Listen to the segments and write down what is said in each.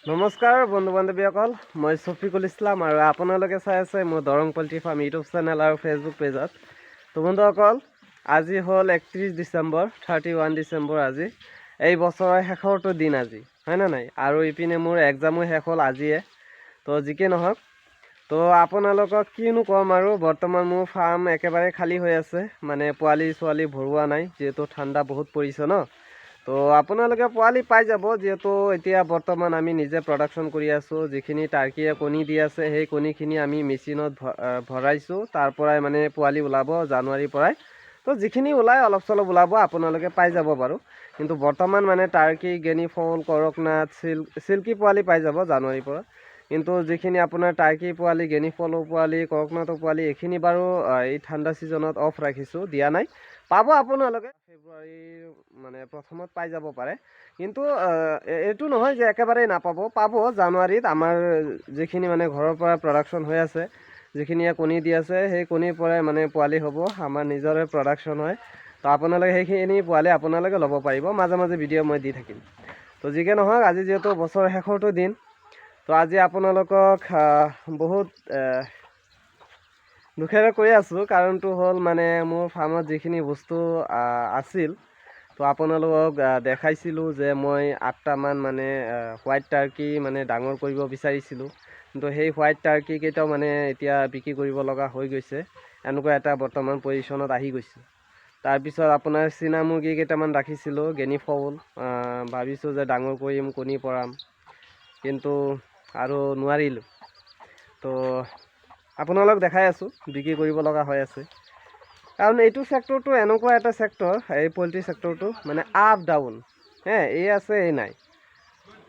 নমস্কাৰ বন্ধু বান্ধৱীসকল, মই শফিকুল ইছলাম আৰু আপোনালোকে চাই আছে মোৰ Darrang poultry farm YouTube channel আৰু ফেচবুক পেজত। তো বন্ধুসকল, আজি হ'ল 31 ডিচেম্বৰ, 31 ডিচেম্বৰ আজি। এই বছৰৰ শেষৰটো দিন আজি, হয়নে নাই? আৰু ইপিনে মোৰ এক্সামো শেষ হ'ল আজিয়ে। তো যিকি নহওক, তো আপোনালোকক কিনো ক'ম আৰু, বৰ্তমান মোৰ ফাৰ্ম একেবাৰে খালী হৈ আছে, মানে পোৱালি ছোৱালী ভৰোৱা নাই, যিহেতু ঠাণ্ডা বহুত পৰিছে ন। তো আপোনালোকে পোৱালি পাই যাব, যিহেতু এতিয়া বৰ্তমান আমি নিজে প্ৰডাকশ্যন কৰি আছোঁ। যিখিনি টাৰ্কিয়ে কণী দি আছে সেই কণীখিনি আমি মেচিনত ভৰাইছোঁ, তাৰ পৰাই মানে পোৱালি ওলাব জানুৱাৰীৰ পৰাই। তো যিখিনি ওলায় অলপ চলপ ওলাব, আপোনালোকে পাই যাব বাৰু। কিন্তু বৰ্তমান মানে টাৰ্কি, গেনি ফল, কৰকনাথ, চিল্কি পোৱালি পাই যাব জানুৱাৰীৰ পৰা। কিন্তু যিখিনি আপোনাৰ টাৰ্কি পোৱালি, গেনি ফলৰ পোৱালি, কৰকনাথৰ পোৱালি, এইখিনি বাৰু এই ঠাণ্ডা ছিজনত অফ ৰাখিছোঁ, দিয়া নাই। পাব আপোনালোকে ফেব্ৰুৱাৰীৰ মানে প্ৰথমত পাই যাব পাৰে। কিন্তু এইটো নহয় যে একেবাৰেই নাপাব, পাব জানুৱাৰীত। আমাৰ যিখিনি মানে ঘৰৰ পৰা প্ৰডাকশ্যন হৈ আছে, যিখিনিয়ে কণী দি আছে, সেই কণীৰ পৰাই মানে পোৱালি হ'ব, আমাৰ নিজৰে প্ৰডাকশ্যন হয়। তো আপোনালোকে সেইখিনি পোৱালি আপোনালোকে ল'ব পাৰিব, মাজে মাজে ভিডিঅ' মই দি থাকিম। তো যিকে নহওক, আজি যিহেতু বছৰৰ শেষৰটো দিন, তো আজি আপোনালোকক বহুত দুখেৰে কৈ আছোঁ। কাৰণটো হ'ল মানে মোৰ ফাৰ্মত যিখিনি বস্তু আছিল, তো আপোনালোকক দেখাইছিলোঁ যে মই 8টামান মানে হোৱাইট টাৰ্কি মানে ডাঙৰ কৰিব বিচাৰিছিলোঁ। কিন্তু সেই হোৱাইট টাৰ্কিকেইটাও মানে এতিয়া বিক্ৰী কৰিব লগা হৈ গৈছে, এনেকুৱা এটা বৰ্তমান পজিশ্যনত আহি গৈছে। তাৰপিছত আপোনাৰ চীনা মুৰ্গী কেইটামান ৰাখিছিলোঁ, গেনি ফল, ভাবিছোঁ যে ডাঙৰ কৰিম, কণী পৰাম, কিন্তু আৰু নোৱাৰিলোঁ। তো আপোনালোক দেখাই আছোঁ, বিক্ৰী কৰিব লগা হৈ আছে। কাৰণ এইটো ছেক্টৰটো এনেকুৱা এটা ছেক্টৰ, এই পল্ট্ৰি ছেক্টৰটো মানে আপ ডাউন, এই আছে এই নাই।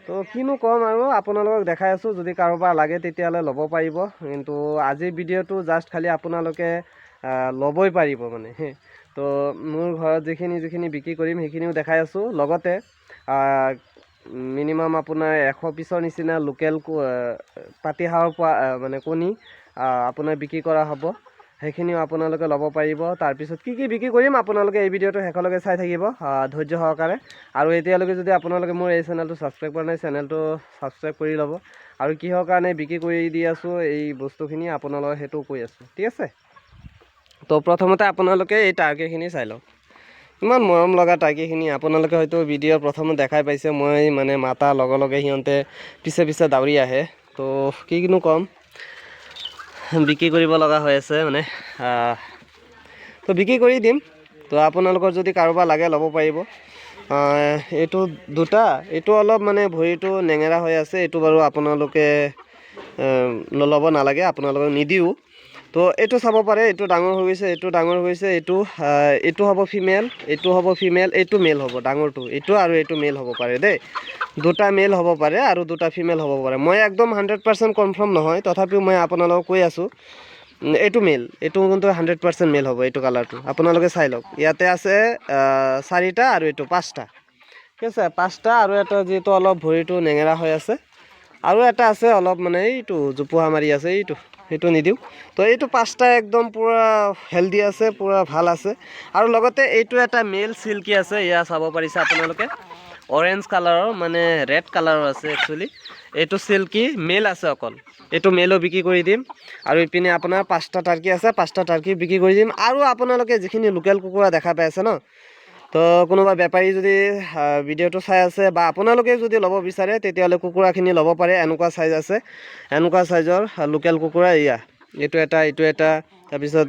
তো কিনো ক'ম আৰু, আপোনালোকক দেখাই আছোঁ। যদি কাৰোবাৰ লাগে তেতিয়াহ'লে ল'ব পাৰিব। কিন্তু আজিৰ ভিডিঅ'টো জাষ্ট খালি আপোনালোকে ল'বই পাৰিব মানে। তো মোৰ ঘৰত যিখিনি বিক্ৰী কৰিম সেইখিনিও দেখাই আছোঁ। লগতে মিনিমাম আপোনাৰ 100 পিছৰ নিচিনা লোকেল পাতিহাঁহৰ মানে কণী আপোনাৰ বিক্ৰী কৰা হ'ব, সেইখিনিও আপোনালোকে ল'ব পাৰিব। তাৰপিছত কি বিক্ৰী কৰিম আপোনালোকে এই ভিডিঅ'টো শেষলৈকে চাই থাকিব ধৈৰ্য সহকাৰে। আৰু এতিয়ালৈকে যদি আপোনালোকে মোৰ এই চেনেলটো ছাবস্ক্ৰাইব কৰা নাই, চেনেলটো ছাবস্ক্ৰাইব কৰি ল'ব। আৰু কিহৰ কাৰণে বিক্ৰী কৰি দি আছোঁ এই বস্তুখিনি আপোনালোকে সেইটো কৈ আছোঁ, ঠিক আছে? তো প্ৰথমতে আপোনালোকে এই টাৰ্কিখিনি চাই লওক, ইমান মৰম লগা টাৰ্কিখিনি। আপোনালোকে হয়তো ভিডিঅ' প্ৰথমত দেখাই পাইছে, মই মানে মাতা লগে লগে সিহঁতে পিছে পিছে দাউৰি আহে। তো কিনো ক'ম, বিক্ৰী কৰিব লগা হৈ আছে মানে। তো বিক্ৰী কৰি দিম। তো আপোনালোকৰ যদি কাৰোবাৰ লাগে ল'ব পাৰিব। এইটো দুটা, এইটো অলপ মানে ভৰিটো নেঙেৰা হৈ আছে, এইটো বাৰু আপোনালোকে ল'ব নালাগে, আপোনালোকক নিদিওঁ। তো এইটো চাব পাৰে, এইটো ডাঙৰ হৈ গৈছে, এইটো ডাঙৰ হৈ গৈছে। এইটো হ'ব ফিমেল, এইটো হ'ব ফিমেল, এইটো মেল হ'ব ডাঙৰটো, এইটো আৰু এইটো মেল হ'ব পাৰে দেই। দুটা মেল হ'ব পাৰে আৰু দুটা ফিমেল হ'ব পাৰে। মই একদম 100% কনফাৰ্ম নহয়, তথাপিও মই আপোনালোকক কৈ আছোঁ এইটো মেল, এইটো কিন্তু 100% মেল হ'ব। এইটো কালাৰটো আপোনালোকে চাই লওক, ইয়াতে আছে 4টা আৰু এইটো 5টা, ঠিক আছে? 5টা আৰু এটা যিহেতু অলপ ভৰিটো নেঙেৰা হৈ আছে, আৰু এটা আছে অলপ মানে এইটো জোপোহা মাৰি আছে, সেইটো নিদিওঁ। তো এইটো 5টা একদম পূৰা হেল্ডি আছে, পূৰা ভাল আছে। আৰু লগতে এইটো এটা মেল চিল্কি আছে, এয়া চাব পাৰিছে আপোনালোকে, অৰেঞ্জ কালাৰৰ মানে ৰেড কালাৰৰ আছে একচুৱেলি। এইটো চিল্কি মেল আছে অকল, এইটো মেলো বিক্ৰী কৰি দিম। আৰু ইপিনে আপোনাৰ 5টা টাৰ্কি আছে, 5টা টাৰ্কি বিক্ৰী কৰি দিম। আৰু আপোনালোকে যিখিনি লোকেল কুকুৰা দেখা পাই আছে ন, তো কোনোবা বেপাৰী যদি ভিডিঅ'টো চাই আছে বা আপোনালোকে যদি ল'ব বিচাৰে, তেতিয়াহ'লে কুকুৰাখিনি ল'ব পাৰে। এনেকুৱা চাইজ আছে, এনেকুৱা চাইজৰ লোকেল কুকুৰা। এইটো এটা, এইটো এটা, তাৰপিছত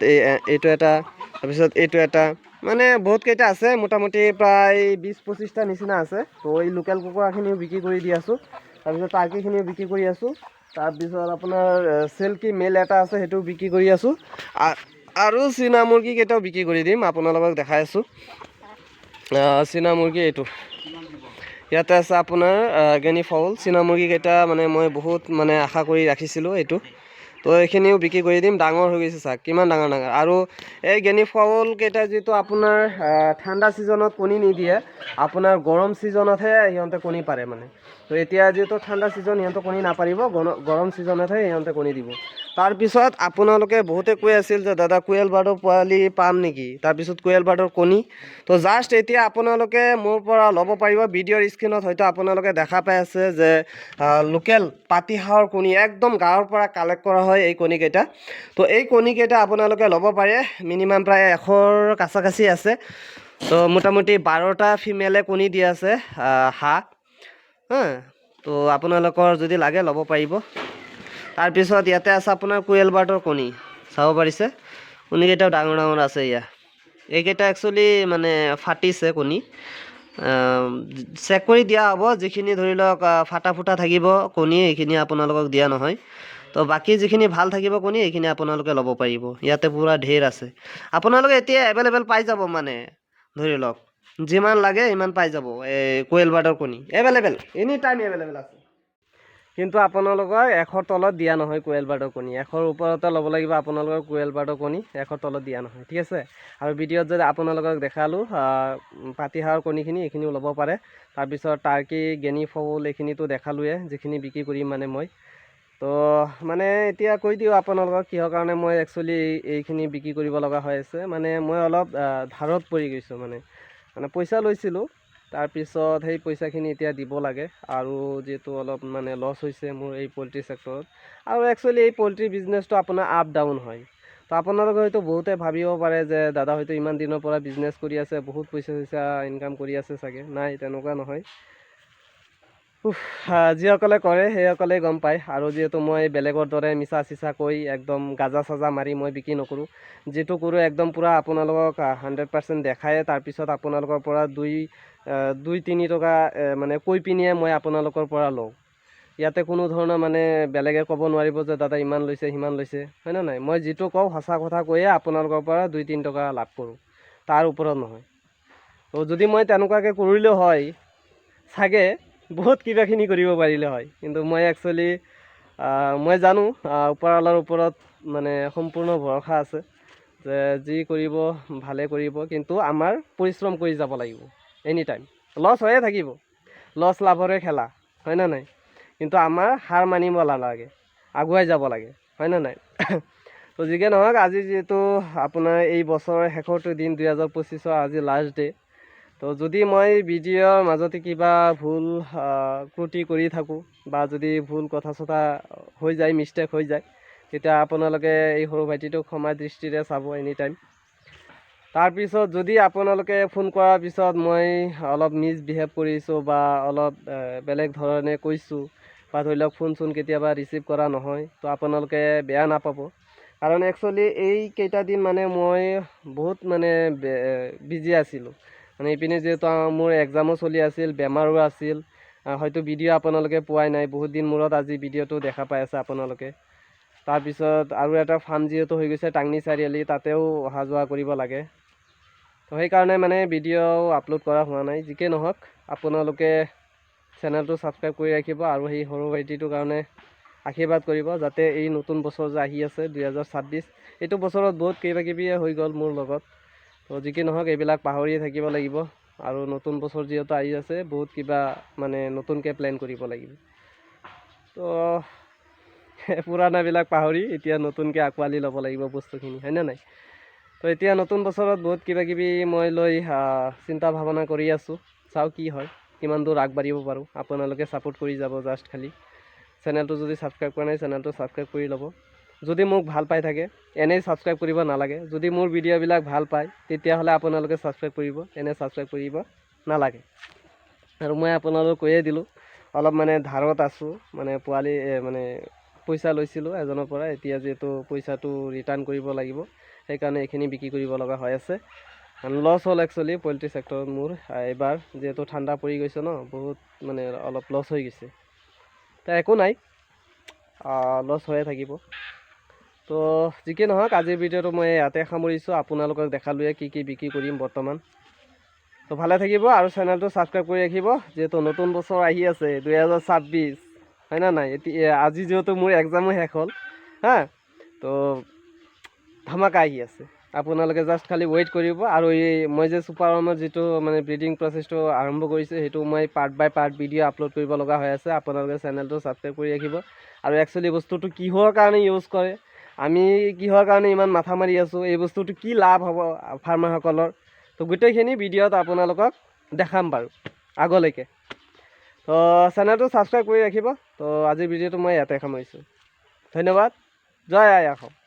এইটো এটা, তাৰপিছত এইটো এটা, মানে বহুত কেইটা আছে, মোটামুটি প্ৰায় 20-25টা নিচিনা আছে। তো এই লোকেল কুকুৰাখিনিও বিক্ৰী কৰি দি আছোঁ, তাৰপিছত টাৰ্কিখিনিও বিক্ৰী কৰি আছোঁ। তাৰপিছত আপোনাৰ চিল্কি মেল এটা আছে, সেইটোও বিক্ৰী কৰি আছোঁ। আৰু চীনা মুৰ্গী কেইটাও বিক্ৰী কৰি দিম, আপোনালোকক দেখাই আছোঁ। চীনা মুৰ্গী ইয়াতে আছে আপোনাৰ গেনি ফাউল চীনা মুৰ্গীকেইটা মানে মই বহুত মানে আশা কৰি ৰাখিছিলোঁ এইটো। তো এইখিনিও বিক্ৰী কৰি দিম। ডাঙৰ হৈ গৈছে চাওক কিমান ডাঙৰ ডাঙৰ। আৰু এই গেনি ফাউলকেইটা যিটো আপোনাৰ ঠাণ্ডা ছিজনত কণী নিদিয়ে, আপোনাৰ গৰম ছিজনতহে সিহঁতে কণী পাৰে মানে। তো এতিয়া যিহেতু ঠাণ্ডা ছিজন সিহঁতে কণী নাপাৰিব, গৰম ছিজনতহে সিহঁতে কণী দিব। তাৰপিছত আপোনালোকে বহুতে কৈ আছিল যে দাদা কোয়েল বাৰ্ডৰ পোৱালি পাম নেকি, তাৰপিছত কোয়েল বাৰ্ডৰ কণী। তো জাষ্ট এতিয়া আপোনালোকে মোৰ পৰা ল'ব পাৰিব। ভিডিঅ'ৰ স্ক্ৰীণত হয়তো আপোনালোকে দেখা পাই আছে যে লোকেল পাতিহাঁহৰ কণী একদম গাঁৱৰ পৰা কালেক্ট কৰা হয় এই কণীকেইটা। তো এই কণীকেইটা আপোনালোকে ল'ব পাৰে। মিনিমাম প্ৰায় 100ৰ কাছাকাছি আছে। তো মোটামুটি 12টা ফিমেলে কণী দি আছে হাঁহ। তো আপোনালোকৰ যদি লাগে ল'ব পাৰিব। তাৰপিছত ইয়াতে আছে আপোনাৰ কোয়েল বাৰ্ডৰ কণী, চাব পাৰিছে কণীকেইটাও ডাঙৰ ডাঙৰ আছে। এইকেইটা একচুৱেলি মানে ফাটিছে কণী, চেক কৰি দিয়া হ'ব। যিখিনি ধৰি লওক ফাটা ফুটা থাকিব কণী এইখিনি আপোনালোকক দিয়া নহয়। তো বাকী যিখিনি ভাল থাকিব কণী এইখিনি আপোনালোকে ল'ব পাৰিব। ইয়াতে পূৰা ঢেৰ আছে, আপোনালোকে এতিয়া এভেইলেবল পাই যাব। মানে ধৰি লওক যিমান লাগে সিমান পাই যাব। এই কোয়েল বাৰ্ডৰ কণী এভেইলেবল, এনি টাইম এভেইলেবল আছে। কিন্তু আপোনালোকৰ 100ৰ তলত দিয়া নহয় কোয়েল বাৰ্ডৰ কণী। 100ৰ ওপৰতে ল'ব লাগিব আপোনালোকৰ কোয়েল বাৰ্ডৰ কণী, 100ৰ তলত দিয়া নহয়, ঠিক আছে। আৰু ভিডিঅ'ত যদি আপোনালোকক দেখালোঁ পাতিহাঁহৰ কণীখিনি, এইখিনিও ল'ব পাৰে। তাৰপিছত টাৰ্কি গেনি ফাউল এইখিনিতো দেখালোৱে, যিখিনি বিক্ৰী কৰিম মানে মই। তো মানে এতিয়া কৈ দিওঁ আপোনালোকক কিহৰ কাৰণে মই একচুৱেলি এইখিনি বিক্ৰী কৰিব লগা হৈ আছে। মানে মই অলপ ধাৰত পৰি গৈছোঁ। মানে পইচা লৈছিলোঁ, তাৰপিছত সেই পইচাখিনি এতিয়া দিব লাগে। আৰু যিহেতু অলপ মানে লছ হৈছে মোৰ এই পল্ট্ৰি ছেক্টৰত। আৰু একচুৱেলি এই পল্ট্ৰি বিজনেছটো আপোনাৰ আপ ডাউন হয়। তো আপোনালোকে হয়তো বহুতে ভাবিব পাৰে যে দাদা হয়তো ইমান দিনৰ পৰা বিজনেছ কৰি আছে, বহুত পইচা ইনকাম কৰি আছে চাগে। নাই, তেনেকুৱা নহয়। যিসকলে কৰে সেইসকলে গম পায়। আৰু যিহেতু মই বেলেগৰ দৰে মিছা চিছা কৈ একদম গাজা চাজা মাৰি মই বিক্ৰী নকৰোঁ। যিটো কৰোঁ একদম পূৰা আপোনালোকক 100% দেখায়ে তাৰপিছত আপোনালোকৰ পৰা 2-3 টকা মানে কৈ পিনিয়ে মই আপোনালোকৰ পৰা লওঁ। ইয়াতে কোনো ধৰণৰ মানে বেলেগে ক'ব নোৱাৰিব যে দাদা ইমান লৈছে সিমান লৈছে, হয়নে নাই। মই যিটো কওঁ সঁচা কথা কৈয়ে আপোনালোকৰ পৰা 2-3 টকা লাভ কৰোঁ, তাৰ ওপৰত নহয়। তো যদি মই তেনেকুৱাকৈ কৰিলেও হয় চাগে বহুত কিবাখিনি কৰিব পাৰিলে হয়। কিন্তু মই একচুৱেলি মই জানো ওপৰৱালাৰ ওপৰত মানে সম্পূৰ্ণ ভৰসা আছে যে যি কৰিব ভালে কৰিব। কিন্তু আমাৰ পৰিশ্ৰম কৰি যাব লাগিব এনি টাইম। লছ হৈয়ে থাকিব, লছ লাভৰে খেলা, হয়নে নাই। কিন্তু আমাৰ হাৰ মানিব নালাগে, আগুৱাই যাব লাগে, হয়নে নাই। তো যিকে নহওক, আজি যিহেতু আপোনাৰ এই বছৰৰ শেষৰটো দিন, 2025ৰ আজি লাষ্ট ডে'। তো যদি মই ভিডিঅ'ৰ মাজতে কিবা ভুল ত্ৰুটি কৰি থাকোঁ বা যদি ভুল কথা চথা হৈ যায়, মিষ্টেক হৈ যায়, তেতিয়া আপোনালোকে এই সৰু ভাইটিটোক ক্ষমা দৃষ্টিৰে চাব এনি টাইম। তাৰপিছত যদি আপোনালোকে ফোন কৰাৰ পিছত মই অলপ মিছবিহেভ কৰিছোঁ বা অলপ বেলেগ ধৰণে কৈছোঁ, বা ধৰি লওক ফোন চোন কেতিয়াবা ৰিচিভ কৰা নহয়, তো আপোনালোকে বেয়া নাপাব। কাৰণ একচুৱেলি এইকেইটা দিন মানে মই বহুত মানে বিজি আছিলোঁ। মানে ইপিনে যিহেতু মোৰ এক্সামো চলি আছিল, বেমাৰো আছিল। হয়তো ভিডিঅ' আপোনালোকে পোৱাই নাই, বহুত দিন মূৰত আজি ভিডিঅ'টো দেখা পাই আছে আপোনালোকে। তাৰপিছত আৰু এটা ফাৰ্ম যিহেতু হৈ গৈছে টাংনি চাৰিআলি, তাতেও অহা যোৱা কৰিব লাগে। তো সেইকাৰণে মানে ভিডিঅ' আপলোড কৰা হোৱা নাই। যিকে নহওক আপোনালোকে চেনেলটো ছাবস্ক্ৰাইব কৰি ৰাখিব আৰু সেই সৰু ভাইটিটোৰ কাৰণে আশীৰ্বাদ কৰিব, যাতে এই নতুন বছৰ যে আহি আছে 2026, এইটো বছৰত বহুত কিবাকিবিয়ে হৈ গ'ল মোৰ লগত। তো যিকি নহওক এইবিলাক পাহৰিয়ে থাকিব লাগিব। আৰু নতুন বছৰ যিহেতু আহি আছে, বহুত কিবা মানে নতুনকৈ প্লেন কৰিব লাগিব। তো পুৰাণাবিলাক পাহৰি এতিয়া নতুনকৈ আঁকোৱালি ল'ব লাগিব বস্তুখিনি, হয়নে নাই। তো এতিয়া নতুন বছৰত বহুত কিবাকিবি মই লৈ চিন্তা ভাৱনা কৰি আছোঁ। চাওঁ কি হয়, কিমান দূৰ আগবাঢ়িব পাৰোঁ। আপোনালোকে ছাপোৰ্ট কৰি যাব জাষ্ট খালি। চেনেলটো যদি ছাবস্ক্ৰাইব কৰা নাই, চেনেলটো ছাবস্ক্ৰাইব কৰি ল'ব। যদি মোক ভাল পাই থাকে এনেই ছাবস্ক্ৰাইব কৰিব নালাগে। যদি মোৰ ভিডিঅ'বিলাক ভাল পায় তেতিয়াহ'লে আপোনালোকে ছাবস্ক্ৰাইব কৰিব, এনেই ছাবস্ক্ৰাইব কৰিব নালাগে। আৰু মই আপোনালোকক কৈয়ে দিলোঁ, অলপ মানে ধাৰত আছোঁ। মানে পোৱালি মানে পইচা লৈছিলোঁ এজনৰ পৰা, এতিয়া যিহেতু পইচাটো ৰিটাৰ্ণ কৰিব লাগিব, সেইকাৰণে এইখিনি বিক্ৰী কৰিব লগা হৈ আছে। লছ হ'ল একচুৱেলি পল্ট্ৰি ছেক্টৰত মোৰ এইবাৰ, যিহেতু ঠাণ্ডা পৰি গৈছে ন, বহুত মানে অলপ লছ হৈ গৈছে। তো একো নাই, লছ হৈয়ে থাকিব। তো যিকি নহওক আজিৰ ভিডিঅ'টো মই ইয়াতে সামৰিছোঁ। আপোনালোকক দেখালোৱে কি কি বিক্ৰী কৰিম বৰ্তমান। তো ভালে থাকিব আৰু চেনেলটো ছাবস্ক্ৰাইব কৰি ৰাখিব যিহেতু নতুন বছৰ আহি আছে 2026 হয় না নাই আজি যিহেতু মোৰ এক্সামো শেষ হ'ল হা তো ধামাকা আহি আছে আপোনালোকে জাষ্ট খালি ৱেইট কৰিব আৰু এই মই যে ছুপাৰ ৱাৰ্মৰ যিটো মানে ব্ৰিডিং প্ৰচেছটো আৰম্ভ কৰিছোঁ সেইটো মই পাৰ্ট বাই পাৰ্ট ভিডিঅ' আপলোড কৰিব লগা হৈ আছে আপোনালোকে চেনেলটো ছাবস্ক্ৰাইব কৰি ৰাখিব আৰু একচুৱেলি বস্তুটো কিহৰ কাৰণে ইউজ কৰে আমি কিহৰ কাৰণে ইমান মাথা মাৰি আছোঁ এই বস্তুটো কি লাভ হ'ব ফাৰ্মাৰসকলৰ তো গোটেইখিনি ভিডিঅ'ত আপোনালোকক দেখাম বাৰু আগলৈকে তো চেনেলটো ছাবস্ক্ৰাইব কৰি ৰাখিব তো আজিৰ ভিডিঅ'টো মই ইয়াতে সামৰিছোঁ ধন্যবাদ জয় আই অসম